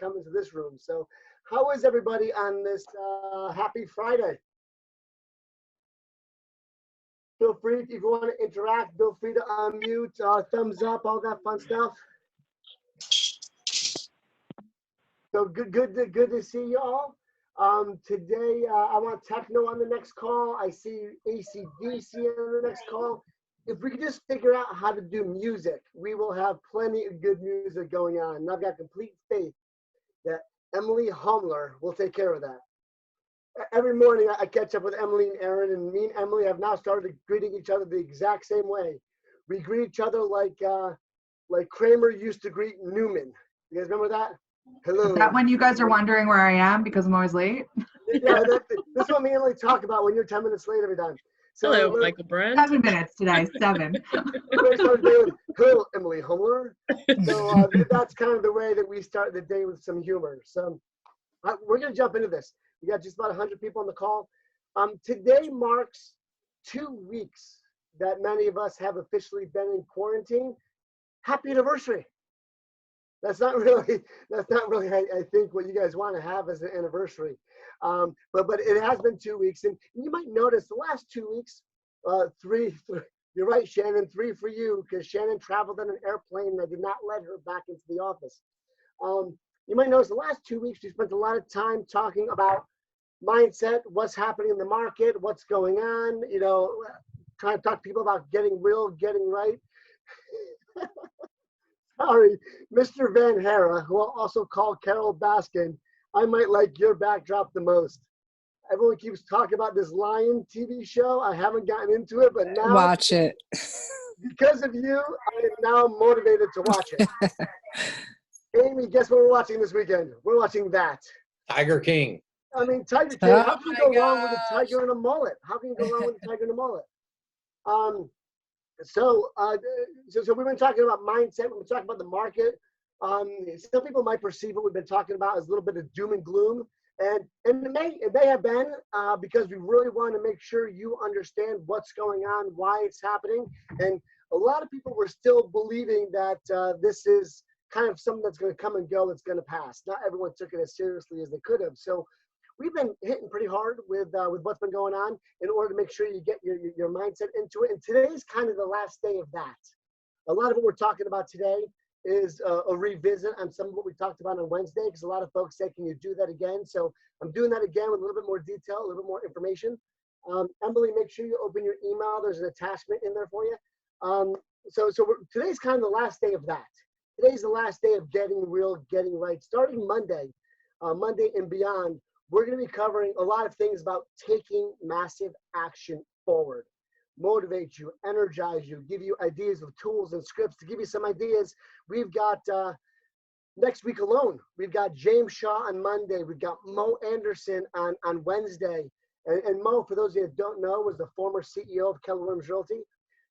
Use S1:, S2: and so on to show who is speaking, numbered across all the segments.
S1: come into this room. So how is everybody on this happy Friday? Feel free, if you want to interact, feel free to unmute, thumbs up, all that fun stuff. So good to see you all. Today, I want techno on the next call. I see AC/DC on the next call. If we could just figure out how to do music, we will have plenty of good music going on. And I've got complete faith that Emily Humler will take care of that. Every morning I catch up with Emily and Aaron, and me and Emily have now started greeting each other the exact same way. We greet each other like Kramer used to greet Newman. You guys remember that? Hello.
S2: Is that when you guys are wondering where I am because I'm always late?
S1: Yeah, this is what me and Emily talk about when you're 10 minutes late every time. So,
S3: hello, Michael Brent.
S2: 7 minutes today, 7.
S1: Hello, Emily Humler. So that's kind of the way that we start the day, with some humor. So we're going to jump into this. We got just about 100 people on the call. Today marks 2 weeks that many of us have officially been in quarantine. Happy anniversary. That's not really, I think, what you guys want to have as an anniversary. But it has been 2 weeks, and you might notice the last 2 weeks, three, you're right, Shannon, 3 for you, because Shannon traveled on an airplane and I did not let her back into the office. You might notice the last 2 weeks, we spent a lot of time talking about mindset, what's happening in the market, what's going on, trying to talk to people about getting real, getting right. Sorry, Mr. Van Hara, who I'll also call Carol Baskin, I might like your backdrop the most. Everyone keeps talking about this Lion TV show. I haven't gotten into it, but now
S4: watch it.
S1: Because of you, I am now motivated to watch it. Amy, guess what we're watching this weekend? We're watching that.
S5: Tiger King.
S1: I mean, Tiger King. How can you go wrong with a tiger and a mullet? How can you go wrong with a tiger and a mullet? So we've been talking about mindset. We've been talking about the market. Some people might perceive what we've been talking about as a little bit of doom and gloom. And it may have been because we really want to make sure you understand what's going on, why it's happening. And a lot of people were still believing that this is kind of something that's going to come and go, it's going to pass. Not everyone took it as seriously as they could have. So we've been hitting pretty hard with what's been going on in order to make sure you get your mindset into it. And today's kind of the last day of that. A lot of what we're talking about today is a revisit on some of what we talked about on Wednesday, because a lot of folks said, can you do that again? So I'm doing that again with a little bit more detail, a little bit more information. Emily, make sure you open your email. There's an attachment in there for you. Today's kind of the last day of that. Today's the last day of getting real, getting right. Starting Monday and beyond, we're going to be covering a lot of things about taking massive action forward. Motivate you, energize you, give you ideas of tools and scripts. To give you some ideas, we've got next week alone, we've got James Shaw on Monday. We've got Mo Anderson on Wednesday. And Mo, for those of you that don't know, was the former CEO of Keller Williams Realty.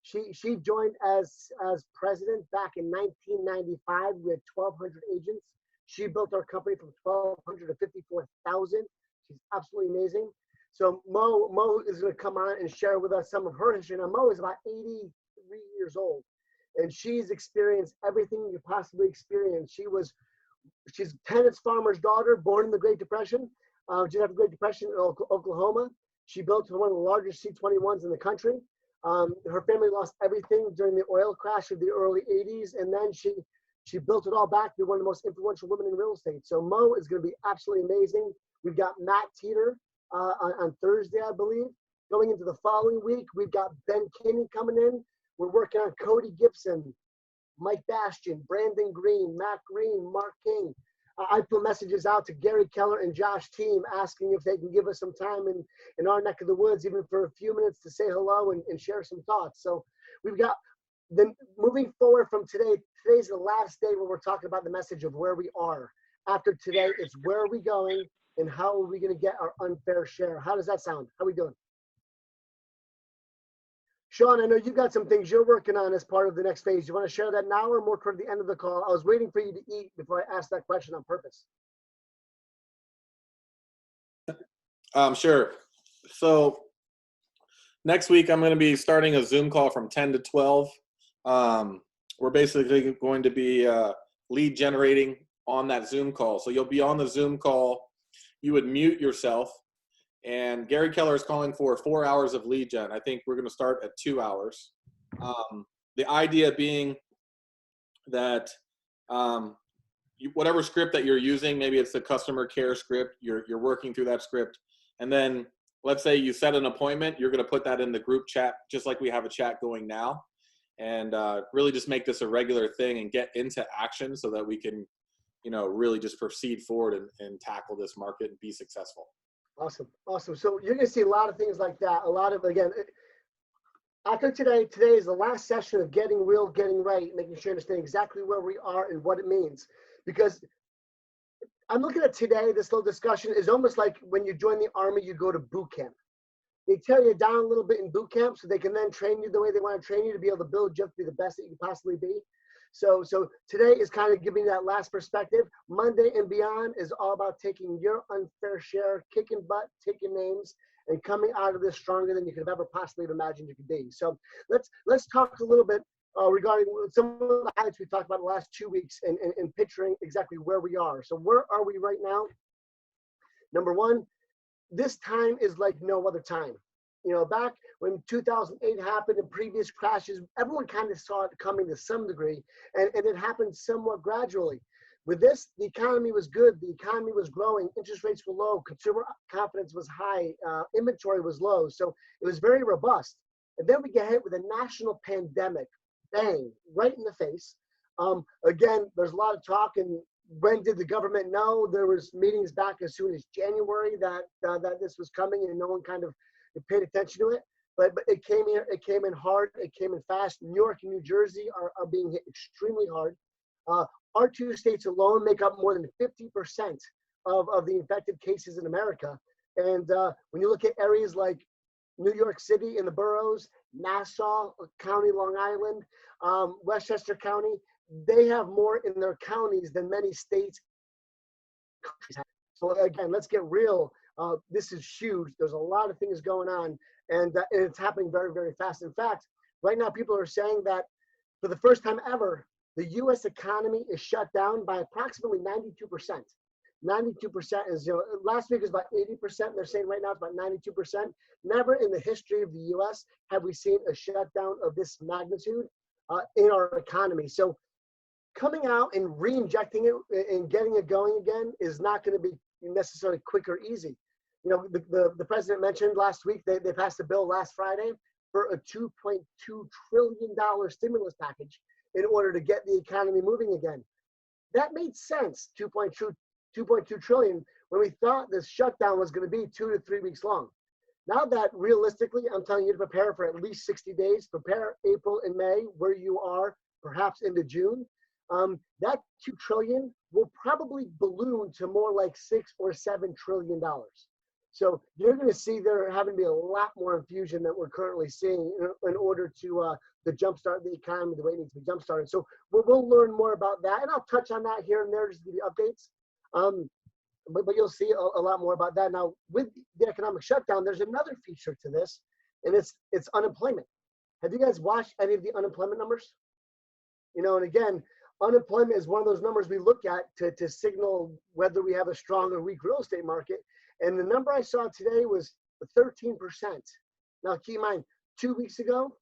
S1: She joined as president back in 1995. We had 1,200 agents. She built our company from 1,200 to 54,000. She's absolutely amazing. So Mo is going to come on and share with us some of her history. Now, Mo is about 83 years old, and she's experienced everything you possibly experience. She's tenants farmer's daughter, born in the Great Depression. She had the Great Depression in Oklahoma. She built one of the largest C-21s in the country. Her family lost everything during the oil crash of the early 80s, and then she built it all back to be one of the most influential women in real estate. So Mo is going to be absolutely amazing. We've got Matt Teeter on Thursday, I believe. Going into the following week, we've got Ben Kinney coming in. We're working on Cody Gibson, Mike Bastian, Brandon Green, Matt Green, Mark King. I put messages out to Gary Keller and Josh Team asking if they can give us some time in our neck of the woods, even for a few minutes, to say hello and share some thoughts. So we've got, then moving forward from today, today's the last day where we're talking about the message of where we are. After today, it's where are we going and how are we going to get our unfair share? How does that sound? How are we doing? Sean, I know you got some things you're working on as part of the next phase. You want to share that now or more toward the end of the call? I was waiting for you to eat before I asked that question on purpose.
S5: Sure. So next week, I'm going to be starting a Zoom call from 10 to 12. We're basically going to be lead generating on that Zoom call. So you'll be on the Zoom call. You would mute yourself. And Gary Keller is calling for 4 hours of lead gen. I think we're going to start at 2 hours. The idea being that whatever script that you're using, maybe it's the customer care script, you're working through that script. And then let's say you set an appointment, you're going to put that in the group chat, just like we have a chat going now. And really just make this a regular thing and get into action so that we can, really just proceed forward and tackle this market and be successful.
S1: Awesome. Awesome. So you're going to see a lot of things like that. A lot of, again, after today is the last session of getting real, getting right, making sure you understand exactly where we are and what it means. Because I'm looking at today, this little discussion is almost like when you join the Army, you go to boot camp. They tear you down a little bit in boot camp so they can then train you the way they want to train you to be able to build you up to be the best that you can possibly be. So today is kind of giving that last perspective. Monday and beyond is all about taking your unfair share, kicking butt, taking names, and coming out of this stronger than you could have ever possibly imagined you could be. So let's talk a little bit regarding some of the highlights we talked about the last 2 weeks and picturing exactly where we are. So where are we right now? Number one, this time is like no other time. Back when 2008 happened and previous crashes, everyone kind of saw it coming to some degree, and it happened somewhat gradually. With this, the economy was good, the economy was growing, interest rates were low, consumer confidence was high, inventory was low, so it was very robust. And then we get hit with a national pandemic, bang, right in the face. Again, there's a lot of talk, and when did the government know? There was meetings back as soon as January that this was coming, and no one kind of paid attention to it. But it came in hard, it came in fast. New York and New Jersey are being hit extremely hard. Our two states alone make up more than 50% of the infected cases in America. And when you look at areas like New York City in the boroughs, Nassau County, Long Island, Westchester County, they have more in their counties than many states. So again, let's get real. This is huge. There's a lot of things going on, and it's happening very, very fast. In fact, right now people are saying that for the first time ever, the U.S. economy is shut down by approximately 92%. 92% is, last week was about 80%. They're saying right now it's about 92%. Never in the history of the U.S. have we seen a shutdown of this magnitude in our economy. So coming out and re-injecting it and getting it going again is not going to be necessarily quick or easy. The president mentioned last week they passed a bill last Friday for a $2.2 trillion stimulus package in order to get the economy moving again. That made sense, 2.2 trillion, when we thought this shutdown was going to be 2 to 3 weeks long. Now that realistically, I'm telling you to prepare for at least 60 days, prepare April and May where you are, perhaps into June. That 2 trillion will probably balloon to more like $6 or $7 trillion. So you're going to see there having to be a lot more infusion than we're currently seeing in order to jumpstart the economy the way it needs to be jumpstarted. So we'll learn more about that, and I'll touch on that here and there just to give you updates. But you'll see a lot more about that. Now, with the economic shutdown, there's another feature to this, and it's unemployment. Have you guys watched any of the unemployment numbers? And again, unemployment is one of those numbers we look at to signal whether we have a strong or weak real estate market. And the number I saw today was 13%. Now, keep in mind, 2 weeks ago,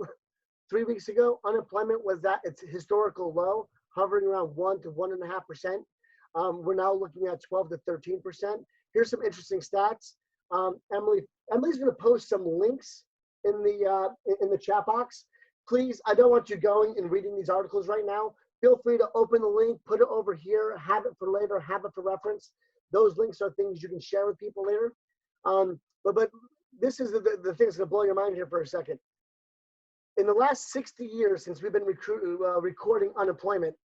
S1: 3 weeks ago, unemployment was at its historical low, hovering around 1 to 1.5%. We're now looking at 12 to 13%. Here's some interesting stats. Emily's going to post some links in the chat box. Please, I don't want you going and reading these articles right now. Feel free to open the link, put it over here, have it for later, have it for reference. Those links are things you can share with people later. But this is the thing that's going to blow your mind here for a second. In the last 60 years since we've been recording unemployment,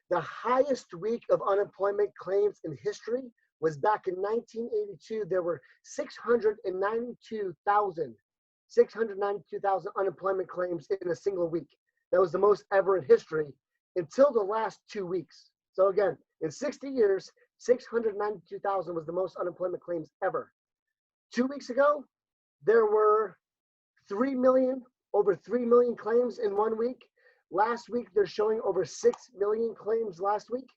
S1: the highest week of unemployment claims in history was back in 1982. There were 692,000 unemployment claims in a single week. That was the most ever in history until the last 2 weeks. So again, in 60 years, 692,000 was the most unemployment claims ever. 2 weeks ago, there were over 3 million claims in 1 week. Last week, they're showing over 6 million claims last week.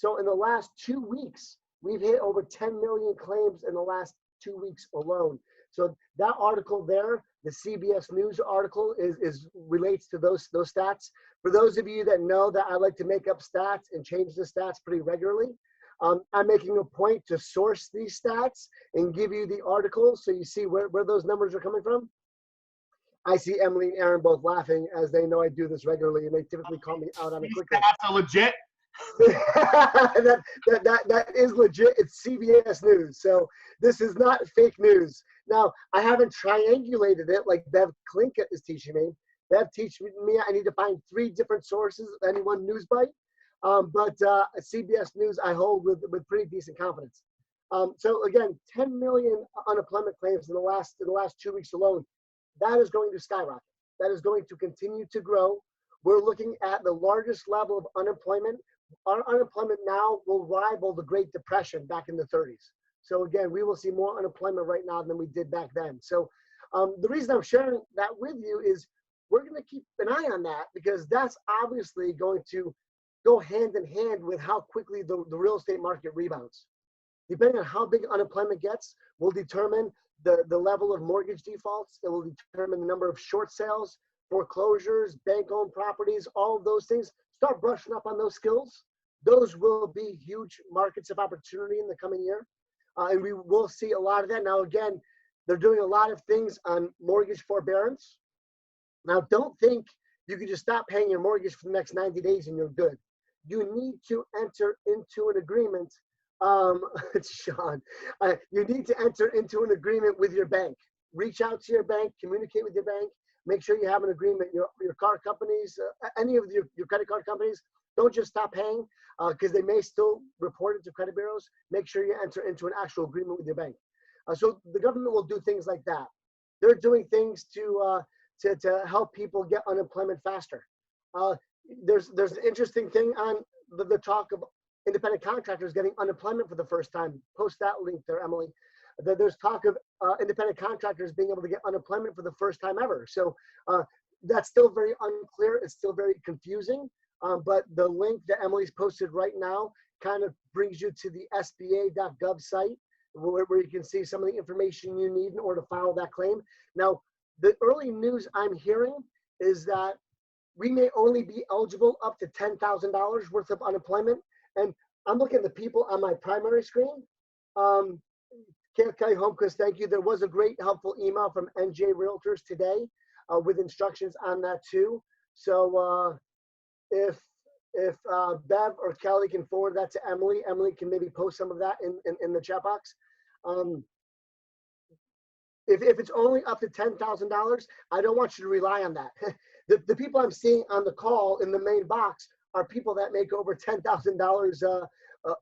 S1: So in the last 2 weeks, we've hit over 10 million claims in the last 2 weeks alone. So that article there, the CBS News article, is relates to those stats. For those of you that know that I like to make up stats and change the stats pretty regularly, I'm making a point to source these stats and give you the articles so you see where those numbers are coming from. I see Emily and Aaron both laughing as they know I do this regularly, and they typically call me out on it quickly.
S3: Stats are legit.
S1: that is legit. It's CBS News. So this is not fake news. Now, I haven't triangulated it like Bev Klinka is teaching me. Bev teaching me I need to find 3 different sources of any one news bite. But CBS News I hold with pretty decent confidence. So again, 10 million unemployment claims in the last 2 weeks alone. That is going to skyrocket. That is going to continue to grow. We're looking at the largest level of unemployment. Our unemployment now will rival the Great Depression back in the 30s. So again, we will see more unemployment right now than we did back then. So the reason I'm sharing that with you is we're going to keep an eye on that, because that's obviously going to go hand in hand with how quickly the real estate market rebounds. Depending on how big unemployment gets will determine the level of mortgage defaults. It will determine the number of short sales, foreclosures, bank-owned properties, all of those things. Start brushing up on those skills. Those will be huge markets of opportunity in the coming year. And we will see a lot of that. Now, again, they're doing a lot of things on mortgage forbearance. Now, don't think you can just stop paying your mortgage for the next 90 days and you're good. You need to enter into an agreement. It's Sean. You need to enter into an agreement with your bank. Reach out to your bank, communicate with your bank, make sure you have an agreement. Your car companies, any of your credit card companies, don't just stop paying because they may still report it to credit bureaus. Make sure you enter into an actual agreement with your bank. So the government will do things like that. They're doing things to help people get unemployment faster. There's an interesting thing on the talk of independent contractors getting unemployment for the first time. Post that link there, Emily. There's talk of independent contractors being able to get unemployment for the first time ever. So that's still very unclear. It's still very confusing. But the link that Emily's posted right now kind of brings you to the SBA.gov site where you can see some of the information you need in order to file that claim. Now, the early news I'm hearing is that we may only be eligible up to $10,000 worth of unemployment. And I'm looking at the people on my primary screen. Kelly Holmquist, thank you. There was a great helpful email from NJ Realtors today with instructions on that too. So if Bev or Kelly can forward that to Emily, Emily can maybe post some of that in the chat box. If it's only up to $10,000, I don't want you to rely on that. The people I'm seeing on the call in the main box are people that make over $10,000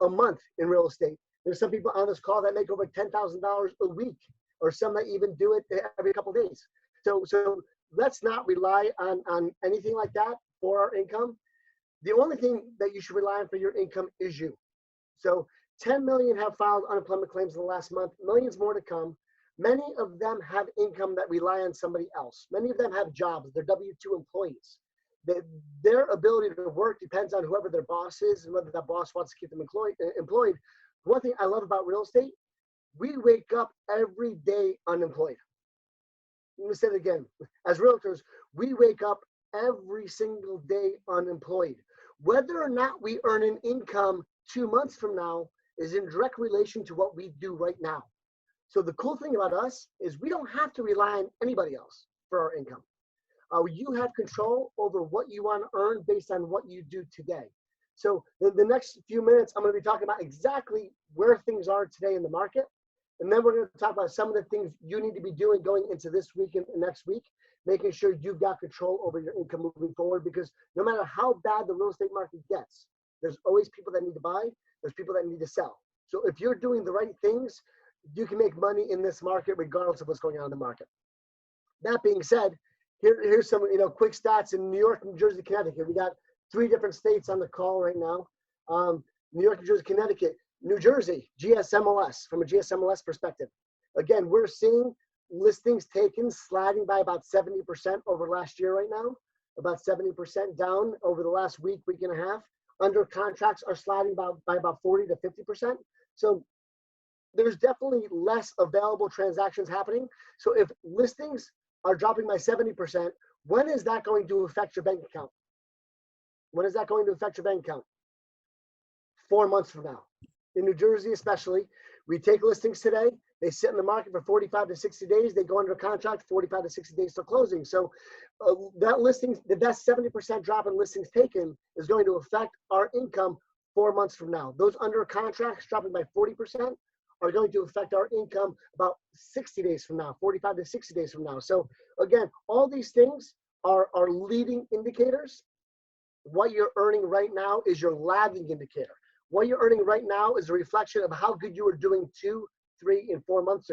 S1: a month in real estate. There's some people on this call that make over $10,000 a week, or some that even do it every couple of days. So let's not rely on anything like that for our income. The only thing that you should rely on for your income is you. So 10 million have filed unemployment claims in the last month, millions more to come. Many of them have income that rely on somebody else. Many of them have jobs. They're W-2 employees. Their ability to work depends on whoever their boss is and whether that boss wants to keep them employed. One thing I love about real estate, we wake up every day unemployed. Let me say it again. As realtors, we wake up every single day unemployed. Whether or not we earn an income 2 months from now is in direct relation to what we do right now. So the cool thing about us is we don't have to rely on anybody else for our income. You have control over what you want to earn based on what you do today. So the next few minutes, I'm going to be talking about exactly where things are today in the market. And then we're going to talk about some of the things you need to be doing going into this week and next week, making sure you've got control over your income moving forward, because no matter how bad the real estate market gets, there's always people that need to buy. There's people that need to sell. So if you're doing the right things, you can make money in this market regardless of what's going on in the market. That being said, here's some quick stats in New York, New Jersey, Connecticut. We got 3 different states on the call right now. New York, New Jersey, Connecticut, New Jersey, GSMLS, from a GSMLS perspective. Again, we're seeing listings taken sliding by about 70% over last year right now, about 70% down over the last week and a half. under contracts are sliding by about 40 to 50%. So there's definitely less available transactions happening. So if listings are dropping by 70%, when is that going to affect your bank account? When is that going to affect your bank account? 4 months from now. In New Jersey especially, we take listings today, they sit in the market for 45 to 60 days, they go under contract 45 to 60 days till closing. So that listings, the best 70% drop in listings taken is going to affect our income 4 months from now. Those under contracts dropping by 40% are going to affect our income about 60 days from now, 45 to 60 days from now. So again, all these things are leading indicators. What you're earning right now is your lagging indicator. What you're earning right now is a reflection of how good you are doing 2, 3, and 4 months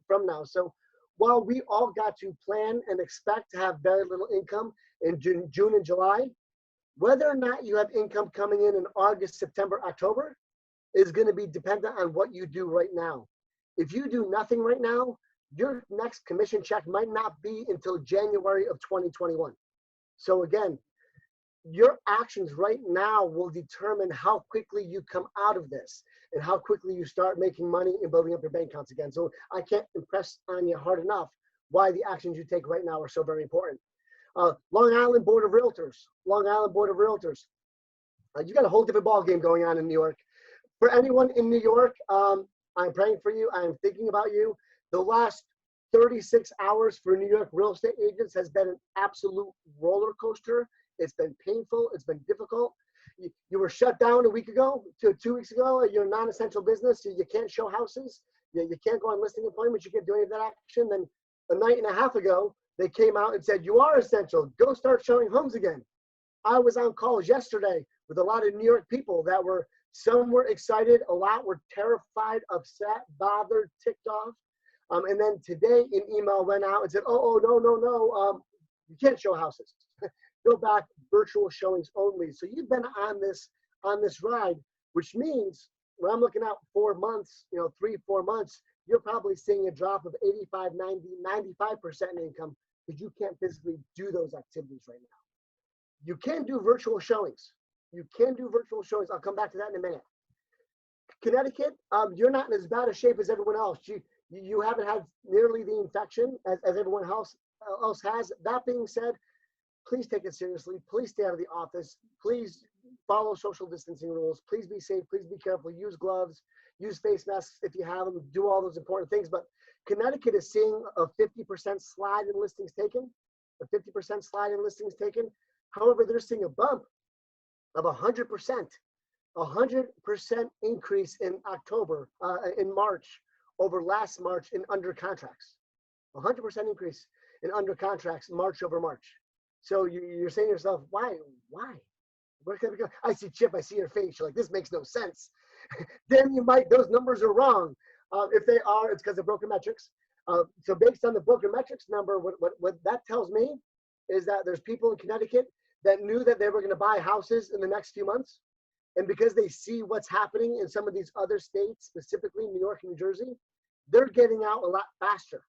S1: from now. So while we all got to plan and expect to have very little income in June and July, whether or not you have income coming in August, September, October is going to be dependent on what you do right now. If you do nothing right now, your next commission check might not be until January of 2021. So again, your actions right now will determine how quickly you come out of this and how quickly you start making money and building up your bank accounts again. So I can't impress on you hard enough why the actions you take right now are so very important. Long Island Board of Realtors, Long Island Board of Realtors. You got a whole different ball game going on in New York. For anyone in New York, I'm praying for you. I'm thinking about you. The last 36 hours for New York real estate agents has been an absolute roller coaster. It's been painful. It's been difficult. You were shut down a week ago, 2 weeks ago. You're a non-essential business. You can't show houses. You can't go on listing appointments. You can't do any of that action. Then a night and a half ago, they came out and said, you are essential. Go start showing homes again. I was on calls yesterday with a lot of New York people that were, some were excited, a lot were terrified, upset, bothered, ticked off. And then today an email went out and said, no, you can't show houses. Go back, virtual showings only. So you've been on this ride, which means when I'm looking out 4 months, 3-4 months, you're probably seeing a drop of 85, 90, 95% in income because you can't physically do those activities right now. You can do virtual showings. You can do virtual showings. I'll come back to that in a minute. Connecticut, you're not in as bad a shape as everyone else. You haven't had nearly the infection as everyone else has. That being said, please take it seriously. Please stay out of the office. Please follow social distancing rules. Please be safe. Please be careful. Use gloves. Use face masks if you have them. Do all those important things. But Connecticut is seeing a 50% slide in listings taken. A 50% slide in listings taken. However, they're seeing a bump of 100%. 100% increase in October, in March, over last March in under contracts. 100% increase in under contracts, March over March. So you're saying to yourself, why? Where can we go? I see Chip, I see your face. You're like, this makes no sense. Then those numbers are wrong. If they are, it's because of broker metrics. So based on the broker metrics number, what that tells me is that there's people in Connecticut that knew that they were going to buy houses in the next few months. And because they see what's happening in some of these other states, specifically New York and New Jersey, they're getting out a lot faster.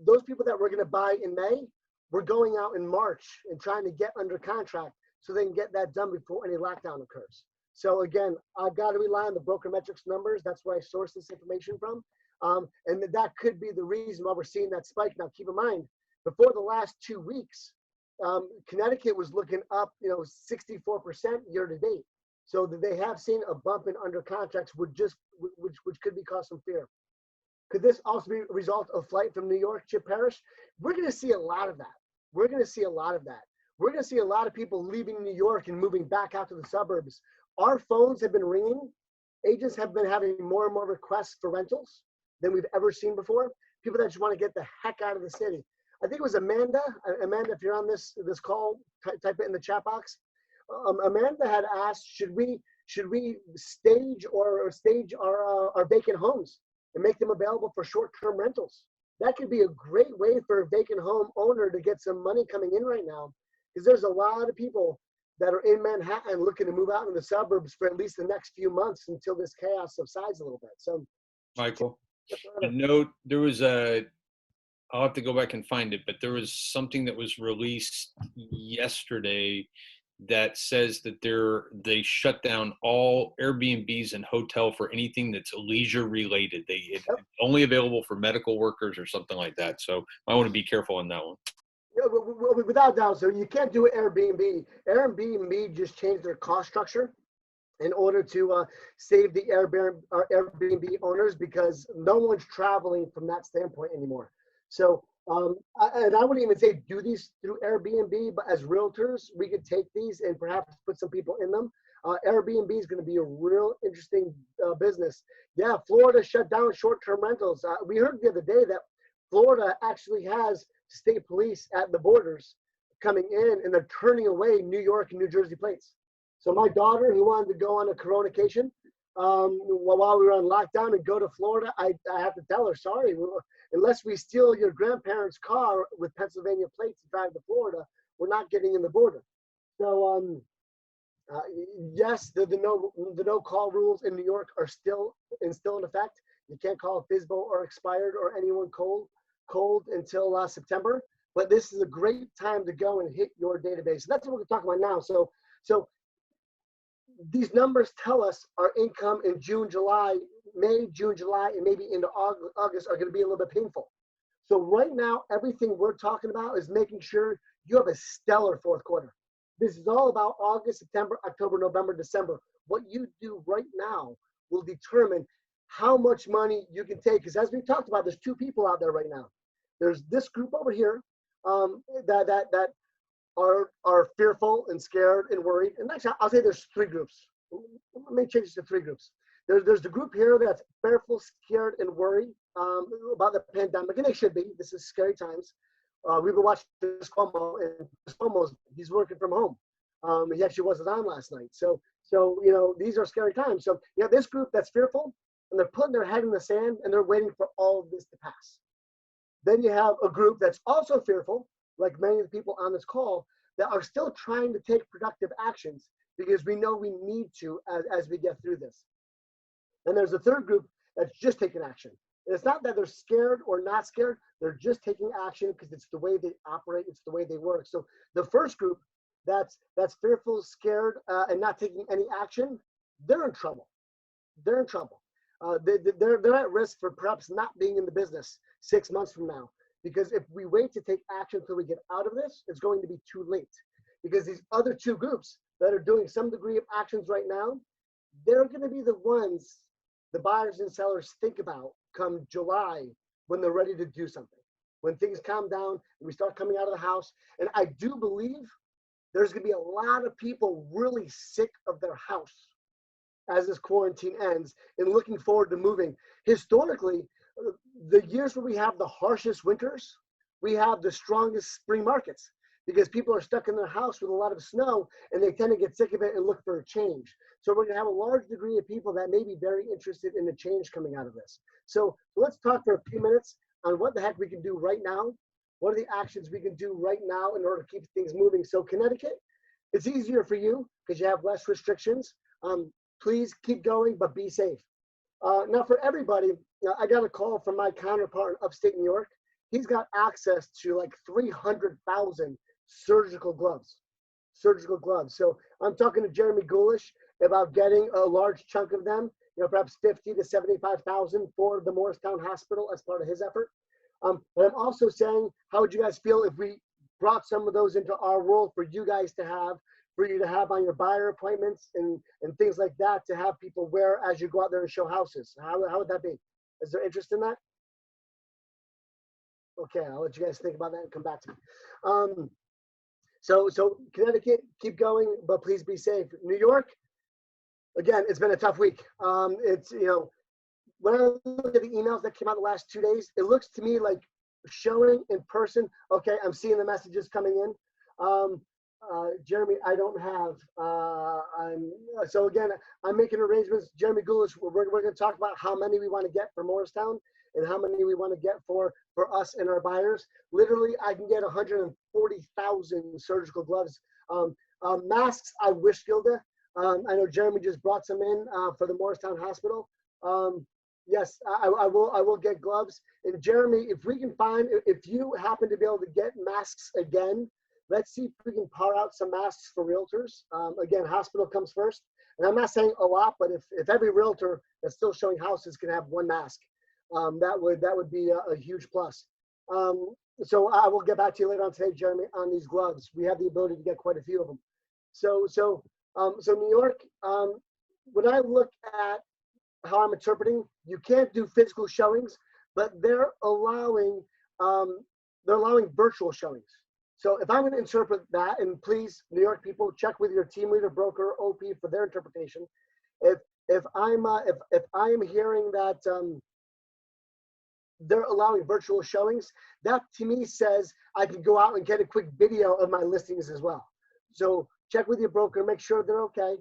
S1: Those people that were going to buy in May were going out in March and trying to get under contract so they can get that done before any lockdown occurs. So again, I've got to rely on the broker metrics numbers. That's where I source this information from. And that could be the reason why we're seeing that spike. Now, keep in mind, before the last 2 weeks, Connecticut was looking up, 64% year to date. So that they have seen a bump in under contracts, which could be cause some fear. Could this also be a result of flight from New York, Chip Parrish? We're going to see a lot of that. We're going to see a lot of that. We're going to see a lot of people leaving New York and moving back out to the suburbs. Our phones have been ringing. Agents have been having more and more requests for rentals than we've ever seen before. People that just want to get the heck out of the city. I think it was Amanda. Amanda, if you're on this call, type it in the chat box. Amanda had asked, should we stage our vacant homes and make them available for short-term rentals? That could be a great way for a vacant home owner to get some money coming in right now, because there's a lot of people that are in Manhattan looking to move out in the suburbs for at least the next few months until this chaos subsides a little bit. So,
S3: Michael, a note, I'll have to go back and find it, but there was something that was released yesterday that says that they shut down all Airbnbs and hotel for anything that's leisure related. It's only available for medical workers or something like that. So I want to be careful on that one.
S1: Yeah, without doubt, so you can't do Airbnb. Airbnb just changed their cost structure in order to save the Airbnb owners, because no one's traveling from that standpoint anymore. So, and I wouldn't even say do these through Airbnb, but as realtors, we could take these and perhaps put some people in them. Airbnb is going to be a real interesting business. Yeah, Florida shut down short-term rentals. We heard the other day that Florida actually has state police at the borders coming in, and they're turning away New York and New Jersey plates. So my daughter, who wanted to go on a Coronation while we were on lockdown and go to Florida, I have to tell her, sorry, unless we steal your grandparents' car with Pennsylvania plates and drive to Florida, we're not getting in the border. So yes, the no call rules in New York are still in effect. You can't call a FISBO or expired or anyone cold until September. But this is a great time to go and hit your database. And that's what we're talking about now. So these numbers tell us our income in May, June, July, and maybe into August are going to be a little bit painful. So right now, everything we're talking about is making sure you have a stellar fourth quarter. This is all about August, September, October, November, December. What you do right now will determine how much money you can take. Because as we talked about, there's two people out there right now. There's this group over here that are fearful and scared and worried. And actually, I'll say there's three groups. Let me change it to three groups. There's the group here that's fearful, scared, and worried about the pandemic, and they should be. This is scary times. We've been watching this Cuomo, and he's working from home. He actually wasn't on last night. So these are scary times. So you have this group that's fearful, and they're putting their head in the sand, and they're waiting for all of this to pass. Then you have a group that's also fearful, like many of the people on this call, that are still trying to take productive actions because we know we need to as we get through this. And there's a third group that's just taking action. And it's not that they're scared or not scared, they're just taking action because it's the way they operate, it's the way they work. So the first group that's fearful, scared, and not taking any action, they're in trouble. They're in trouble. They're at risk for perhaps not being in the business 6 months from now. Because if we wait to take action until we get out of this, it's going to be too late. Because these other two groups that are doing some degree of actions right now, they're going to be the ones the buyers and sellers think about come July when they're ready to do something. When things calm down and we start coming out of the house. And I do believe there's going to be a lot of people really sick of their house as this quarantine ends and looking forward to moving. Historically, the years where we have the harshest winters, we have the strongest spring markets because people are stuck in their house with a lot of snow and they tend to get sick of it and look for a change. So we're going to have a large degree of people that may be very interested in the change coming out of this. So let's talk for a few minutes on what the heck we can do right now. What are the actions we can do right now in order to keep things moving? So Connecticut, it's easier for you because you have less restrictions. Please keep going, but be safe. Now for everybody, I got a call from my counterpart in upstate New York. He's got access to like 300,000 surgical gloves. So I'm talking to Jeremy Gulish about getting a large chunk of them, perhaps 50 to 75,000 for the Morristown Hospital as part of his effort. But I'm also saying, how would you guys feel if we brought some of those into our world for you guys to have, for you to have on your buyer appointments and things like that, to have people wear as you go out there and show houses? How would that be? Is there interest in that? Okay, I'll let you guys think about that and come back to me. So Connecticut, keep going, but please be safe. New York, again, it's been a tough week. It's, when I look at the emails that came out the last 2 days, it looks to me like showing in person. Okay, I'm seeing the messages coming in. Jeremy, I don't have. So again, I'm making arrangements. Jeremy Gulish, we're going to talk about how many we want to get for Morristown and how many we want to get for us and our buyers. Literally, I can get 140,000 surgical gloves. Masks, I wish, Gilda. I know Jeremy just brought some in for the Morristown Hospital. Yes, I will get gloves. And Jeremy, if we can find, if you happen to be able to get masks again, let's see if we can par out some masks for realtors. Again, hospital comes first. And I'm not saying a lot, but if every realtor that's still showing houses can have one mask, that would be a huge plus. So I will get back to you later on today, Jeremy, on these gloves. We have the ability to get quite a few of them. So New York, when I look at how I'm interpreting, you can't do physical showings, but they're allowing virtual showings. So if I'm going to interpret that, and please, New York people, check with your team leader, broker, OP for their interpretation. If I am hearing that they're allowing virtual showings, that to me says I can go out and get a quick video of my listings as well. So check with your broker, make sure they're okay.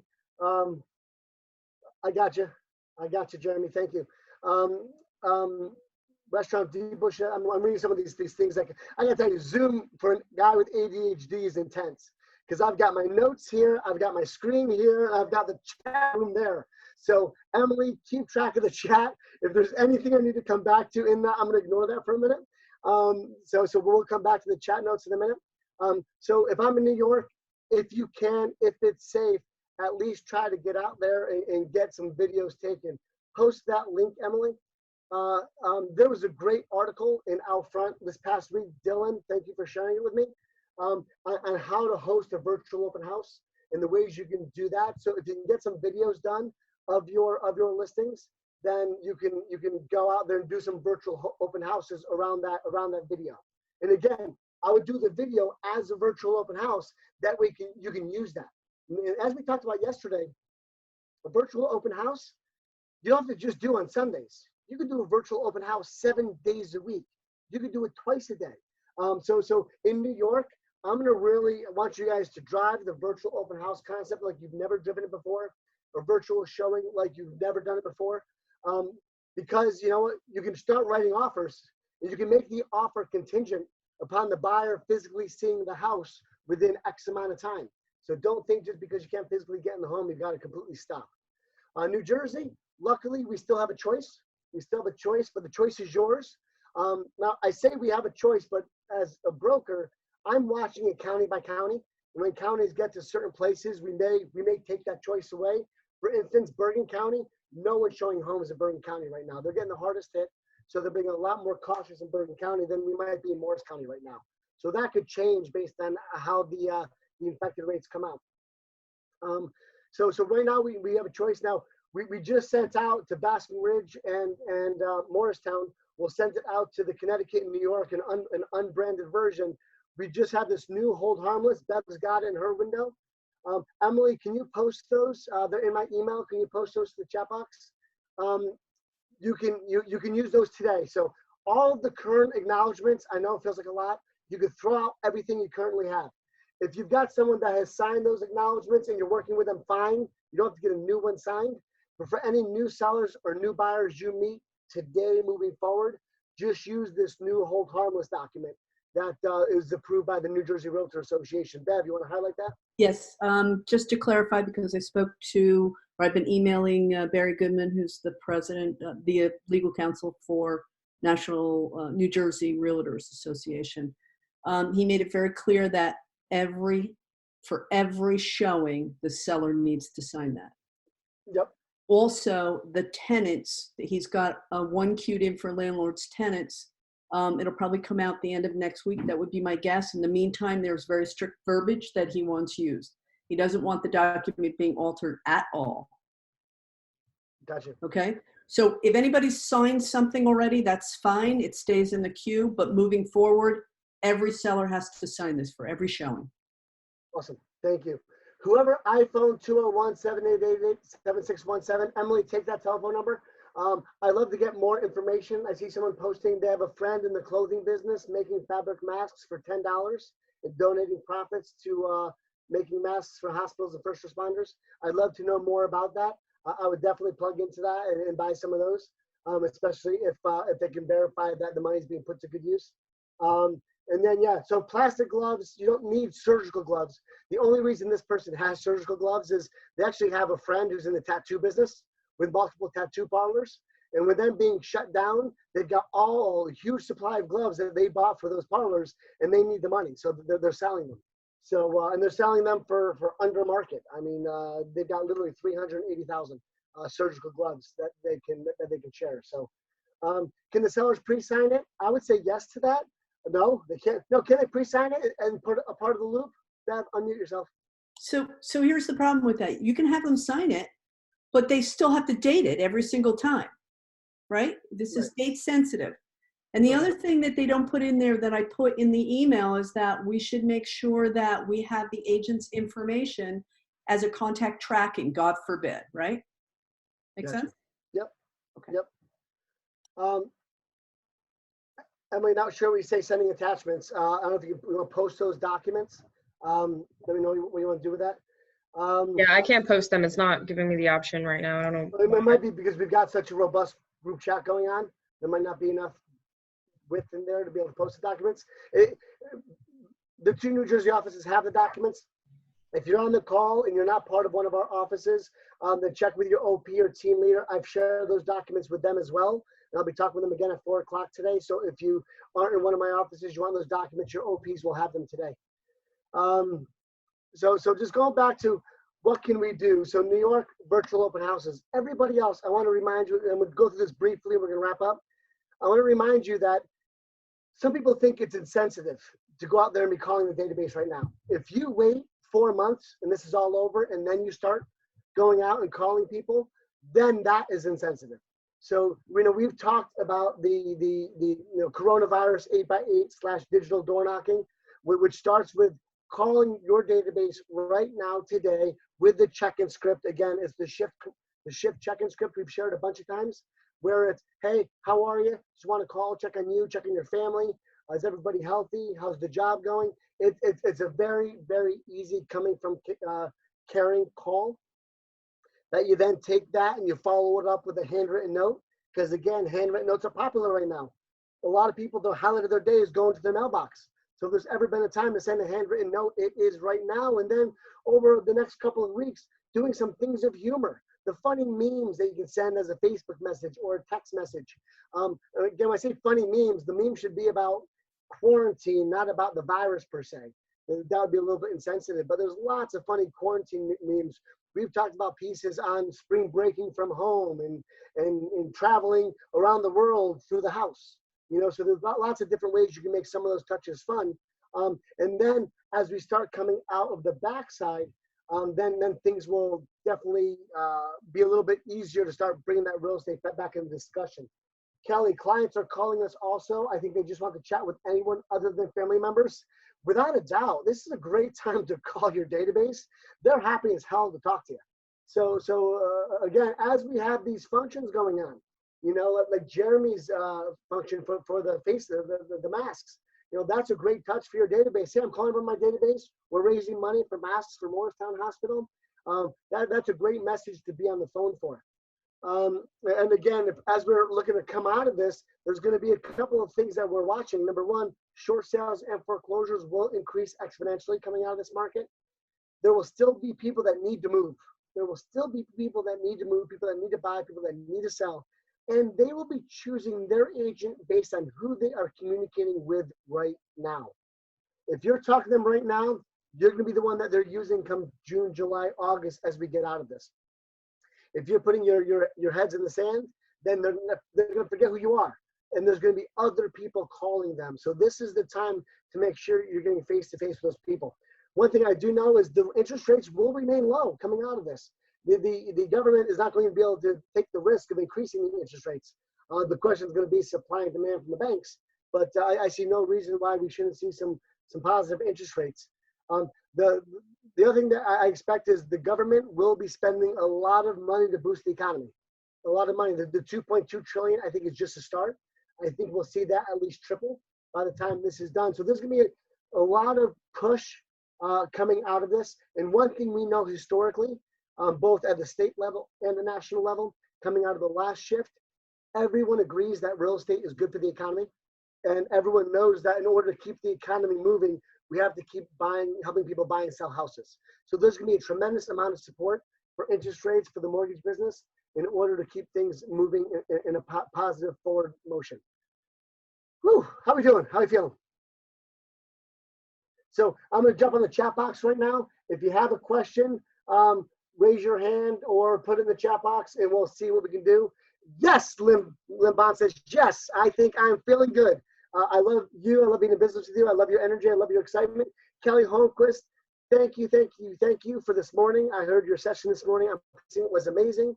S1: I got you, Jeremy. Thank you. Restaurant D-Bush, I'm reading some of these things. Like, I gotta tell you, Zoom for a guy with ADHD is intense, because I've got my notes here, I've got my screen here, I've got the chat room there. So Emily, keep track of the chat. If there's anything I need to come back to in that, I'm gonna ignore that for a minute. So we'll come back to the chat notes in a minute. So if I'm in New York, if you can, if it's safe, at least try to get out there and get some videos taken. Post that link, Emily. There was a great article in Out Front this past week. Dylan, thank you for sharing it with me, on how to host a virtual open house and the ways you can do that. So if you can get some videos done of your listings, then you can go out there and do some virtual open houses around that video. And again, I would do the video as a virtual open house. That way you can use that. And as we talked about yesterday, a virtual open house, you don't have to just do on Sundays. You could do a virtual open house 7 days a week. You could do it twice a day. So in New York, I'm gonna really want you guys to drive the virtual open house concept like you've never driven it before, or virtual showing like you've never done it before. Because you know what, you can start writing offers, and you can make the offer contingent upon the buyer physically seeing the house within X amount of time. So don't think just because you can't physically get in the home, you've got to completely stop. New Jersey, luckily, we still have a choice. We still have a choice, but the choice is yours. Now, I say we have a choice, but as a broker, I'm watching it county by county. And when counties get to certain places, we may take that choice away. For instance, Bergen County, no one's showing homes in Bergen County right now. They're getting the hardest hit, so they're being a lot more cautious in Bergen County than we might be in Morris County right now. So that could change based on how the infected rates come out. So right now we have a choice. Now we just sent out to Basking Ridge and Morristown. We'll send it out to the Connecticut and New York, an unbranded version. We just have this new Hold Harmless. Bev's got it in her window. Emily, can you post those? They're in my email. Can you post those to the chat box? You can use those today. So all of the current acknowledgments, I know it feels like a lot. You could throw out everything you currently have. If you've got someone that has signed those acknowledgments and you're working with them, fine. You don't have to get a new one signed. But for any new sellers or new buyers you meet today moving forward, just use this new Hold Harmless document that is approved by the New Jersey Realtor Association. Bev, you want to highlight that?
S4: Yes, just to clarify, because I've been emailing Barry Goodman, who's the president, the legal counsel for National New Jersey Realtors Association. He made it very clear that for every showing, the seller needs to sign that.
S1: Yep.
S4: Also, the tenants, he's got one queued in for landlords tenants. It'll probably come out the end of next week. That would be my guess. In the meantime, there's very strict verbiage that he wants used. He doesn't want the document being altered at all.
S1: Gotcha.
S4: Okay. So if anybody's signed something already, that's fine. It stays in the queue. But moving forward, every seller has to sign this for every showing.
S1: Awesome. Thank you. Whoever iPhone 201-7888-7617, Emily, take that telephone number. I'd love to get more information. I see someone posting they have a friend in the clothing business making fabric masks for $10 and donating profits to making masks for hospitals and first responders. I'd love to know more about that. I would definitely plug into that and buy some of those, especially if they can verify that the money is being put to good use. And then, yeah, so plastic gloves, you don't need surgical gloves. The only reason this person has surgical gloves is they actually have a friend who's in the tattoo business with multiple tattoo parlors. And with them being shut down, they've got a huge supply of gloves that they bought for those parlors, and they need the money. So they're selling them. So, and they're selling them for under market. I mean, they've got literally 380,000 surgical gloves that they can share. So, can the sellers pre-sign it? I would say yes to that. No, they can't. No, can they pre-sign it and put a part of the loop? Dad, unmute yourself.
S4: So here's the problem with that. You can have them sign it, but they still have to date it every single time, right? This is date sensitive. And the other thing that they don't put in there that I put in the email is that we should make sure that we have the agent's information as a contact tracking, God forbid, right? Make sense?
S1: Yep.
S4: Okay.
S1: Yep. Emily, not sure we say sending attachments. I don't know if you want to post those documents. Let me know what you want to do with that.
S6: Yeah, I can't post them. It's not giving me the option right now. I don't know.
S1: It might be because we've got such a robust group chat going on. There might not be enough width in there to be able to post the documents. The 2 New Jersey offices have the documents. If you're on the call and you're not part of one of our offices, then check with your OP or team leader. I've shared those documents with them as well. And I'll be talking with them again at 4 o'clock today. So if you aren't in one of my offices, you want those documents, your OPs will have them today. So just going back to what can we do? So New York, virtual open houses. Everybody else, I want to remind you, and we'll go through this briefly, we're going to wrap up. I want to remind you that some people think it's insensitive to go out there and be calling the database right now. If you wait 4 months and this is all over and then you start going out and calling people, then that is insensitive. So, we've talked about the coronavirus 8x8/digital door knocking, which starts with calling your database right now today with the check-in script. Again, it's the shift check-in script we've shared a bunch of times, where it's, hey, how are you? Just want to call, check on you, check on your family. Is everybody healthy? How's the job going? It's a very, very easy coming from caring call that you then take that and you follow it up with a handwritten note. Because again, handwritten notes are popular right now. A lot of people, the highlight of their day is going to their mailbox. So if there's ever been a time to send a handwritten note, it is right now. And then over the next couple of weeks, doing some things of humor. The funny memes that you can send as a Facebook message or a text message. Again, when I say funny memes, the meme should be about quarantine, not about the virus per se. That would be a little bit insensitive, but there's lots of funny quarantine memes. We've talked about pieces on spring breaking from home and traveling around the world through the house. So there's lots of different ways you can make some of those touches fun. And then as we start coming out of the backside, then things will definitely be a little bit easier to start bringing that real estate back into discussion. Kelly, clients are calling us also. I think they just want to chat with anyone other than family members. Without a doubt, this is a great time to call your database. They're happy as hell to talk to you. So again, as we have these functions going on, like Jeremy's function for the face, the masks, that's a great touch for your database. Hey, I'm calling from my database. We're raising money for masks for Morristown Hospital. That's a great message to be on the phone for. And again, as we're looking to come out of this, there's going to be a couple of things that we're watching. Number one, short sales and foreclosures will increase exponentially coming out of this market. There will still be people that need to move. There will still be people that need to move, people that need to buy, people that need to sell. And they will be choosing their agent based on who they are communicating with right now. If you're talking to them right now, you're going to be the one that they're using come June, July, August as we get out of this. If you're putting your heads in the sand, then they're going to forget who you are. And there's going to be other people calling them. So this is the time to make sure you're getting face-to-face with those people. One thing I do know is the interest rates will remain low coming out of this. The government is not going to be able to take the risk of increasing the interest rates. The question is going to be supply and demand from the banks. But I see no reason why we shouldn't see some positive interest rates. The other thing that I expect is the government will be spending a lot of money to boost the economy. A lot of money. The 2.2 trillion, I think, is just a start. I think we'll see that at least triple by the time this is done. So there's going to be a lot of push coming out of this. And one thing we know historically, both at the state level and the national level, coming out of the last shift, everyone agrees that real estate is good for the economy. And everyone knows that in order to keep the economy moving, we have to keep helping people buy and sell houses. So there's going to be a tremendous amount of support for interest rates for the mortgage business in order to keep things moving in a positive forward motion. Whew, how are we doing? How are you feeling? So I'm going to jump on the chat box right now. If you have a question, raise your hand or put it in the chat box and we'll see what we can do. Yes, Limbon says, yes, I think I'm feeling good. I love you. I love being in business with you. I love your energy. I love your excitement. Kelly Holmquist, thank you for this morning. I heard your session this morning. It was amazing.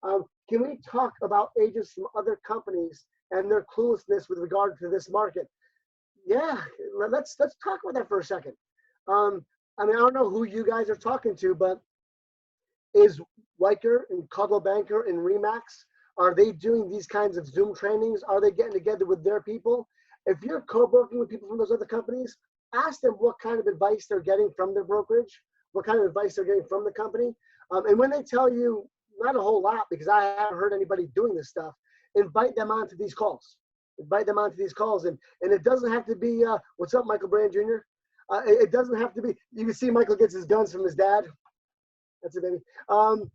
S1: Can we talk about agents from other companies and their cluelessness with regard to this market? Yeah, let's talk about that for a second. I mean, I don't know who you guys are talking to, but is Weicker and Coldwell Banker and Remax, are they doing these kinds of Zoom trainings? Are they getting together with their people? If you're co-broking with people from those other companies, ask them what kind of advice they're getting from their brokerage, what kind of advice they're getting from the company. And when they tell you, not a whole lot, because I haven't heard anybody doing this stuff, invite them onto these calls. Invite them onto these calls. And it doesn't have to be, what's up, Michael Brand Jr.? It doesn't have to be, you can see Michael gets his guns from his dad. That's it, baby. And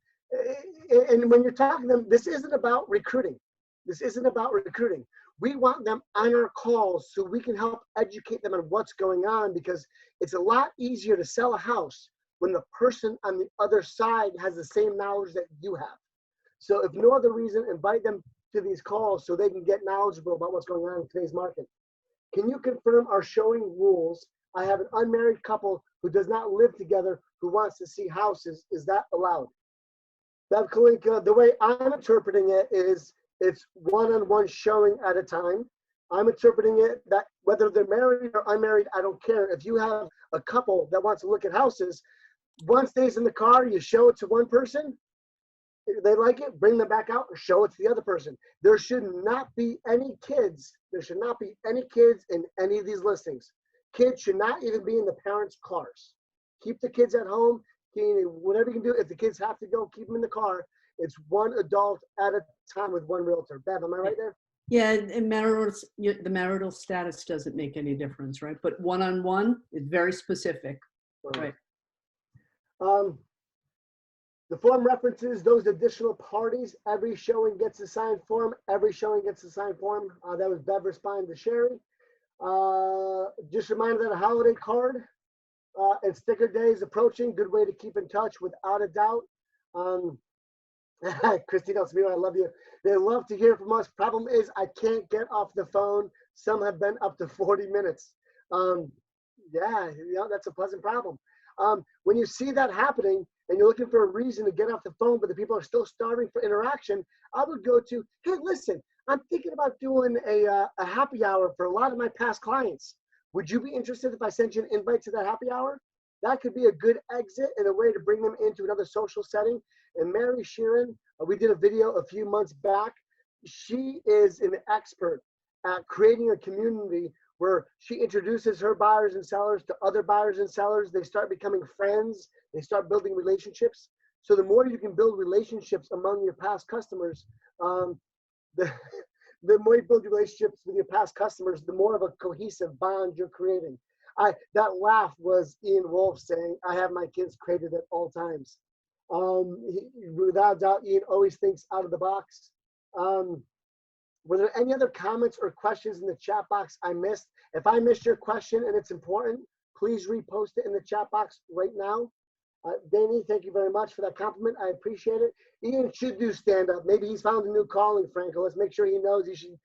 S1: when you're talking to them, this isn't about recruiting. This isn't about recruiting. We want them on our calls so we can help educate them on what's going on, because it's a lot easier to sell a house when the person on the other side has the same knowledge that you have. So if no other reason, invite them to these calls so they can get knowledgeable about what's going on in today's market. Can you confirm our showing rules? I have an unmarried couple who does not live together who wants to see houses. Is that allowed? Bev Kalinka, the way I'm interpreting it is it's one-on-one showing at a time. I'm interpreting it that whether they're married or unmarried, I don't care. If you have a couple that wants to look at houses, one stays in the car, you show it to one person. If they like it, bring them back out and show it to the other person. There should not be any kids. There should not be any kids in any of these listings. Kids should not even be in the parents' cars. Keep the kids at home. Whatever you can do. If the kids have to go, keep them in the car. It's one adult at a time with one realtor. Bev, am I right there?
S4: Yeah, and the marital status doesn't make any difference, right? But one-on-one is very specific, right?
S1: The form references those additional parties. Every showing gets a signed form. Every showing gets a signed form. That was Bev responding to Sherry. Just a reminder that a holiday card and sticker day is approaching. Good way to keep in touch without a doubt. Christine Altamiro, I love you. They love to hear from us. Problem is I can't get off the phone. Some have been up to 40 minutes. Yeah, that's a pleasant problem. When you see that happening and you're looking for a reason to get off the phone, but the people are still starving for interaction, I would go to, hey, listen, I'm thinking about doing a happy hour for a lot of my past clients. Would you be interested if I sent you an invite to that happy hour? That could be a good exit and a way to bring them into another social setting. And Mary Sheeran, we did a video a few months back. She is an expert at creating a community where she introduces her buyers and sellers to other buyers and sellers. They start becoming friends. They start building relationships. So the more you can build relationships among your past customers, the more you build relationships with your past customers, the more of a cohesive bond you're creating. That laugh was Ian Wolf saying, I have my kids created at all times. Without doubt, Ian always thinks out of the box. Were there any other comments or questions in the chat box I missed? If I missed your question and it's important, please repost it in the chat box right now. Danny, thank you very much for that compliment. I appreciate it. Ian should do stand-up. Maybe he's found a new calling, Franco. Let's make sure he knows he should,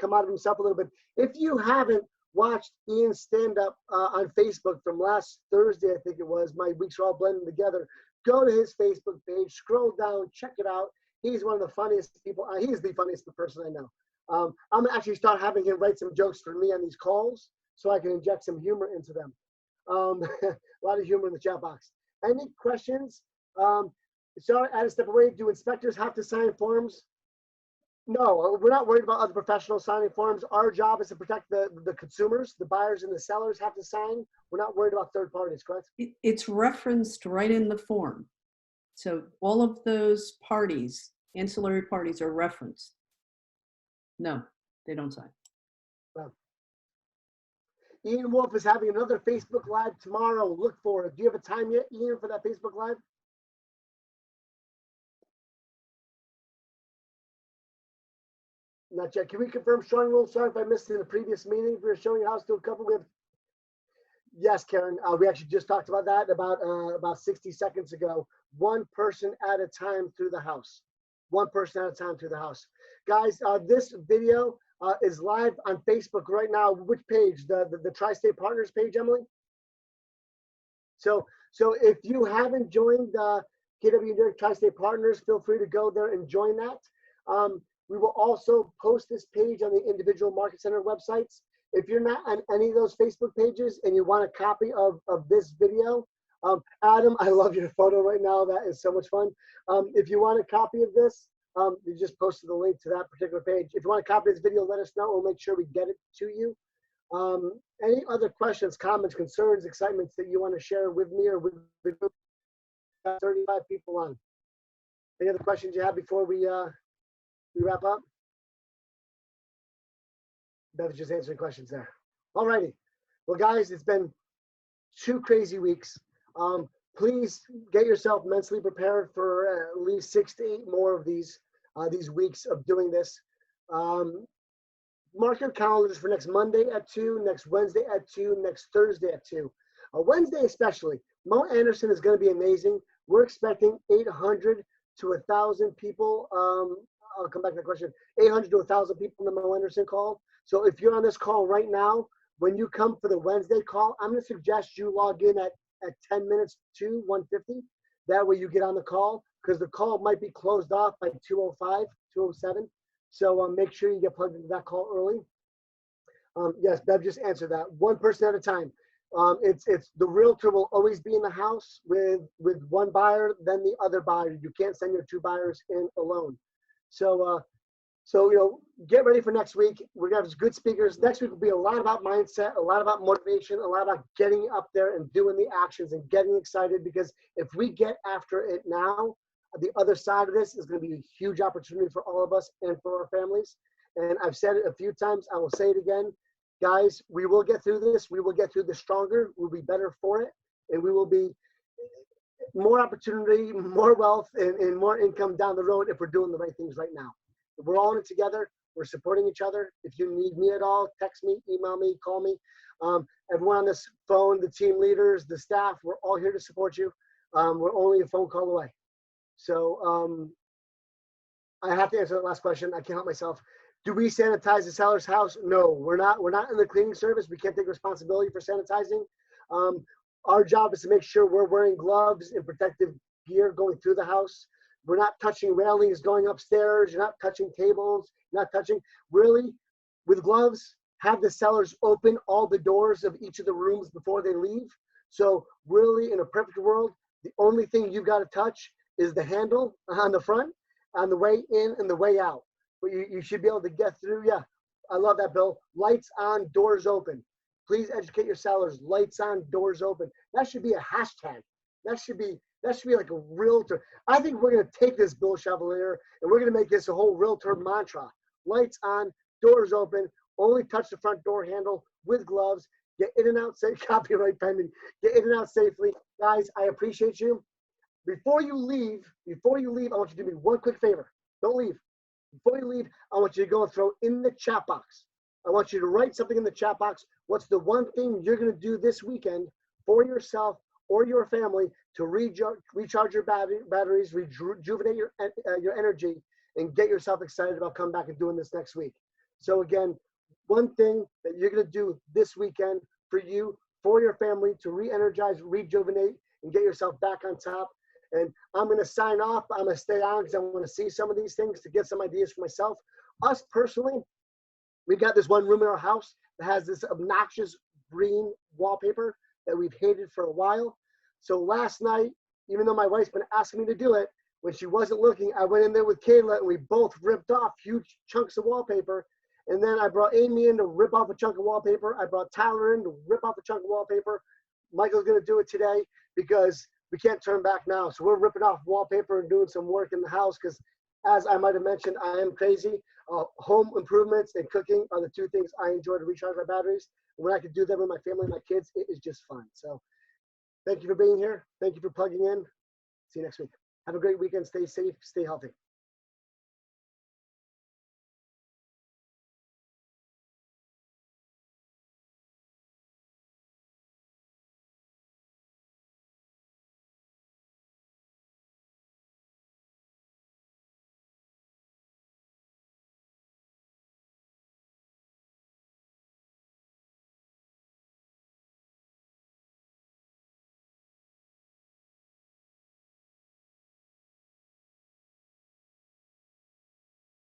S1: come out of himself a little bit. If you haven't watched Ian's stand-up on Facebook from last Thursday, I think it was, my weeks are all blending together, go to his Facebook page, scroll down, check it out. He's one of the funniest people. He's the funniest person I know. I'm actually start having him write some jokes for me on these calls so I can inject some humor into them. A lot of humor in the chat box. Any questions? Sorry, I had to step away. Do inspectors have to sign forms? No, we're not worried about other professionals signing forms. Our job is to protect the consumers. The buyers and the sellers have to sign. We're not worried about third parties, correct?
S4: It's referenced right in the form. So all of those parties, ancillary parties, are referenced. No, they don't sign.
S1: Well, Ian Wolf is having another Facebook Live tomorrow. Look for it. Do you have a time yet, Ian, for that Facebook Live? Not yet. Can we confirm showing rules? Sorry if I missed it in the previous meeting. If we were showing a house to a couple, Yes, Karen, we actually just talked about that about 60 seconds ago. One person at a time through the house. One person at a time through the house. Guys, this video is live on Facebook right now. Which page? The Tri-State Partners page, Emily? So if you haven't joined KW Direct Tri-State Partners, feel free to go there and join that. We will also post this page on the individual Market Center websites. If you're not on any of those Facebook pages and you want a copy of this video, Adam, I love your photo right now. That is so much fun. If you want a copy of this, you just posted the link to that particular page. If you want a copy of this video, let us know. We'll make sure we get it to you. Any other questions, comments, concerns, excitements that you want to share with me or with the group? 35 people on. Any other questions you have before we wrap up? That was just answering questions there. All righty. Well, guys, it's been 2 crazy weeks. Please get yourself mentally prepared for at least 6 to 8 more of these weeks of doing this. Mark your calendars for next Monday at 2, next Wednesday at 2, next Thursday at 2. Wednesday especially. Mo Anderson is going to be amazing. We're expecting 800 to 1,000 people. I'll come back to the question. 800 to 1,000 people in the Mo Anderson call. So if you're on this call right now, when you come for the Wednesday call, I'm going to suggest you log in at 10 minutes to 1:50. That way you get on the call, because the call might be closed off by 2:05, 2:07. So make sure you get plugged into that call early. Yes, Bev just answered that. One person at a time. It's the realtor will always be in the house with one buyer, then the other buyer. You can't send your 2 buyers in alone. So get ready for next week. We're gonna have good speakers. Next week will be a lot about mindset, a lot about motivation, a lot about getting up there and doing the actions and getting excited, because if we get after it now, the other side of this is going to be a huge opportunity for all of us and for our families. And I've said it a few times. I will say it again. Guys, we will get through this. We will get through this stronger. We'll be better for it. And we will be more opportunity, more wealth, and more income down the road if we're doing the right things right now. We're all in it together. We're supporting each other. If you need me at all, text me, email me, call me. Everyone on this phone, the team leaders, the staff, we're all here to support you. We're only a phone call away. So I have to answer that last question. I can't help myself. Do we sanitize the seller's house? No, we're not. We're not in the cleaning service. We can't take responsibility for sanitizing. Our job is to make sure we're wearing gloves and protective gear going through the house. We're not touching railings going upstairs. You're not touching tables. You're not touching. Really, with gloves, have the sellers open all the doors of each of the rooms before they leave. So really, in a perfect world, the only thing you've got to touch is the handle on the front, on the way in and the way out. But you should be able to get through. Yeah, I love that, Bill. Lights on, doors open. Please educate your sellers. Lights on, doors open. That should be a hashtag. That should be like a realtor. I think we're going to take this, Bill Chevalier, and we're going to make this a whole realtor mantra. Lights on, doors open. Only touch the front door handle with gloves. Get in and out safe. Copyright pending. Get in and out safely. Guys, I appreciate you. Before you leave, I want you to do me one quick favor. Don't leave. Before you leave, I want you to go and throw in the chat box. I want you to write something in the chat box. What's the one thing you're going to do this weekend for yourself or your family to recharge your batteries, rejuvenate your energy, and get yourself excited about coming back and doing this next week? So again, one thing that you're going to do this weekend for you, for your family, to re-energize, rejuvenate, and get yourself back on top. And I'm going to sign off. I'm going to stay on because I want to see some of these things to get some ideas for myself. Us personally, we've got this one room in our house that has this obnoxious green wallpaper that we've hated for a while. So last night, even though my wife's been asking me to do it, when she wasn't looking, I went in there with Kayla and we both ripped off huge chunks of wallpaper. And then I brought Amy in to rip off a chunk of wallpaper. I brought Tyler in to rip off a chunk of wallpaper. Michael's going to do it today because we can't turn back now. So we're ripping off wallpaper and doing some work in the house because, as I might have mentioned, I am crazy. Home improvements and cooking are the 2 things I enjoy to recharge my batteries. And when I can do them with my family and my kids, it is just fun. So thank you for being here. Thank you for plugging in. See you next week. Have a great weekend. Stay safe. Stay healthy.